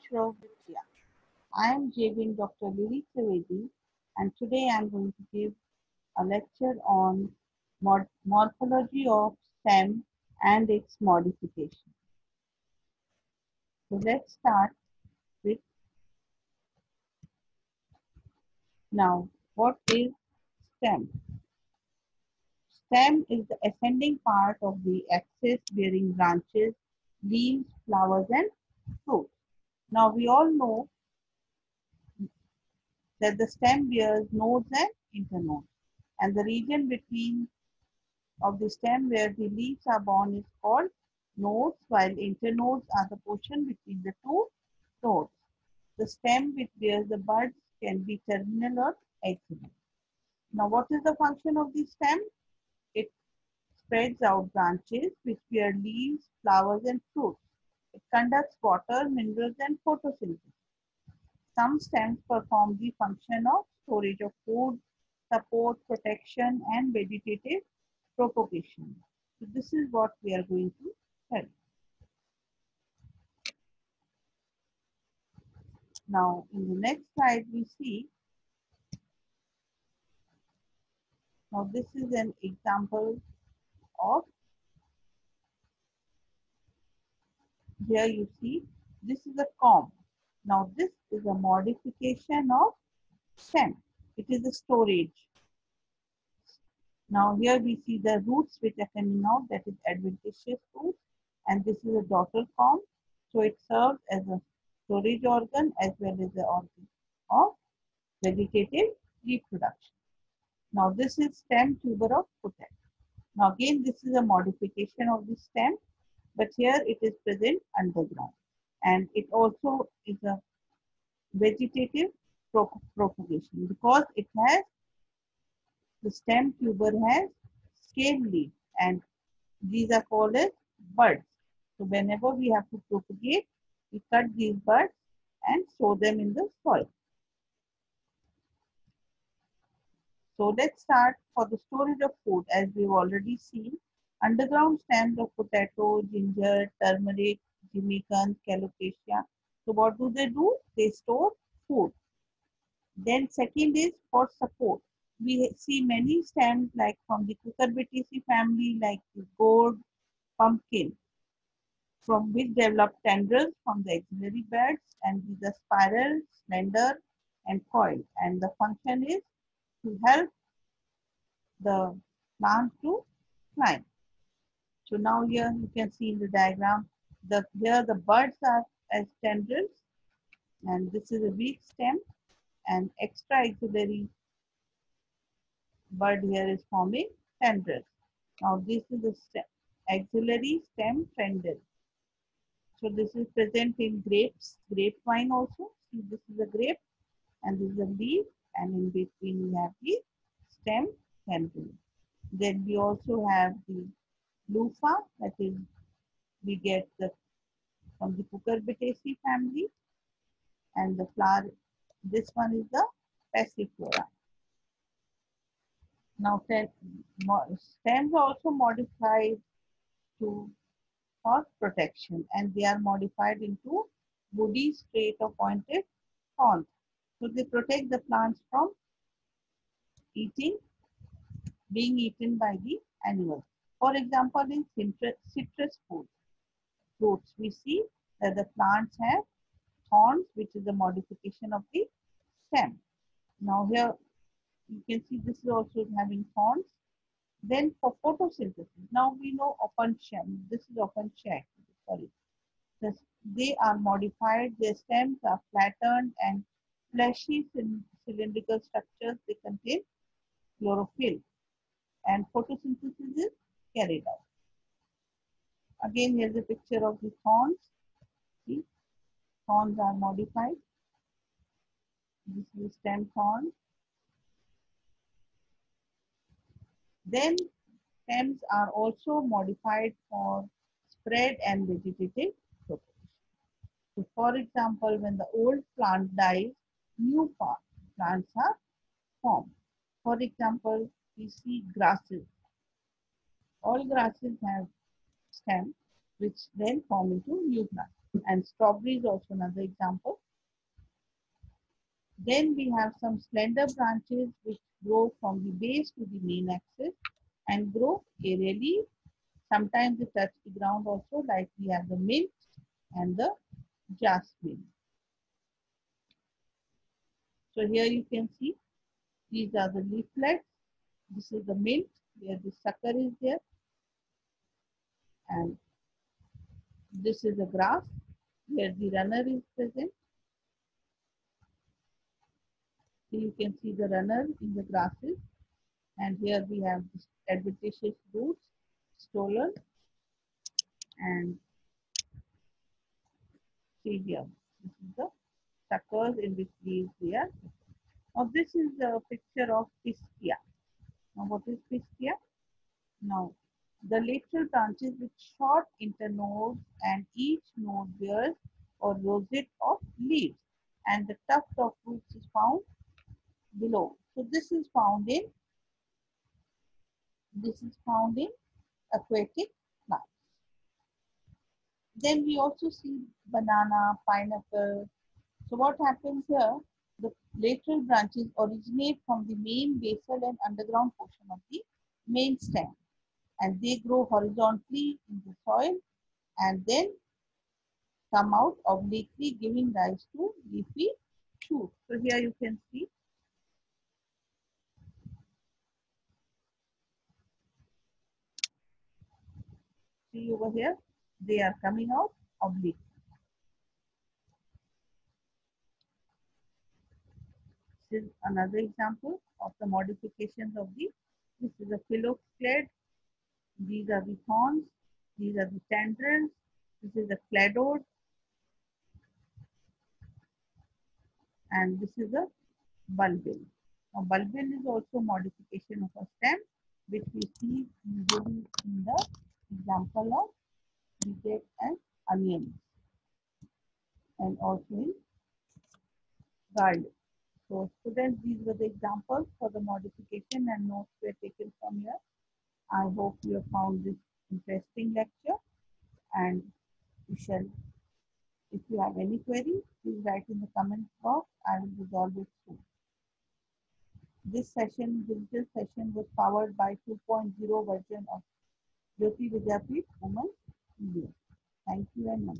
future of Vidya. I am JBN Dr. Lily Trivedi, and today I am going to give a lecture on morphology of stem and its modification. So let's start with now. What is stem? Stem is the ascending part of the axis bearing branches, leaves, flowers, and fruits. Now we all know that the stem bears nodes and internodes, and the region between of the stem where the leaves are borne is called nodes, while internodes are the portion between the two nodes. The stem which bears the buds can be terminal or axillary. Now, what is the function of the stem? It spreads out branches which bear leaves, flowers, and fruits. It conducts water, minerals, and photosynthesis. Some stems perform the function of storage of food, support, protection, and vegetative propagation. So this is what we are going to study. Now, in the next slide, we see, now this is an example of, here you see, this is a comb. Now, this is a modification of stem. It is a storage. Now, here we see the roots which are coming out, that is adventitious roots, and this is a daughter comb. So, it serves as a storage organ as well as the organ of vegetative reproduction. Now, this is stem tuber of potato. Now, again, this is a modification of the stem, but here it is present underground. And it also is a vegetative propagation because it has, the stem tuber has scale leaf, and these are called as buds. So, whenever we have to propagate, we cut these buds and sow them in the soil. So let's start. For the storage of food, as we've already seen, underground stems of potato, ginger, turmeric, Jamaican, calocasia. So what do? They store food. Then second is for support. We see many stems like from the Cucurbitaceae family, like the gourd, pumpkin, from which develop tendrils from the axillary buds, and these are spiral, slender, and coiled. And the function is to help the plant to climb. So now here you can see in the diagram, here the buds are as tendrils, and this is a weak stem, and extra axillary bud here is forming tendrils. Now this is the axillary stem tendril. So this is present in grapes, grapevine also. See, this is a grape and this is a leaf, and in between we have the stem tendril. Then we also have the loofah, that is, we get the from the Cucurbitaceae family, and the flower, this one is the Passiflora. Now, stems are also modified to for protection, and they are modified into woody, straight, or pointed thorns. So they protect the plants from being eaten by the animals. For example, in citrus fruits, we see that the plants have thorns, which is a modification of the stem. Now here you can see this is also having thorns. Then for photosynthesis, now we know open shell. This is open shell. Sorry, they are modified. Their stems are flattened and fleshy cylindrical structures. They contain chlorophyll, and photosynthesis is carried out. Again, here's a picture of the thorns. See, thorns are modified. This is stem thorn. Then stems are also modified for spread and vegetative propagation. So for example, when the old plant dies, new plants are formed. For example, we see grasses. All grasses have stems which then form into new plants. And strawberry is also another example. Then we have some slender branches which grow from the base to the main axis and grow aerially. Sometimes they touch the ground also, like we have the mint and the jasmine. So here you can see these are the leaflets. This is the mint where the sucker is there, and this is the grass where the runner is present. So you can see the runner in the grasses, and here we have the adventitious roots, stolen, and see here. This is the suckers in which leaves here. Now this is a picture of piscia. Now what is piscia? Now the lateral branches with short internodes, and each node bears or rosette of leaves, and the tuft of roots is found below. So this is found in aquatic plants. Then we also see banana, pineapple. So what happens here? The lateral branches originate from the main basal and underground portion of the main stem, and they grow horizontally in the soil and then come out obliquely, giving rise to leafy shoots. So here you can see over here, they are coming out oblique. This is another example of the modifications of the, this is a phylloxylid, these are the thorns, these are the tendrils, this is a cladode, and this is a bulbil. Now, bulbil is also modification of a stem, which we see usually in the example of beetroot and onions, and also in garlic. So, students, these were the examples for the modification, and notes were taken from here. I hope you have found this interesting lecture, and we shall, if you have any query, please write in the comment box. I will resolve it soon. This session, digital session, was powered by 2.0 version of Jyoti Vidyapeeth Women Media. Thank you very much.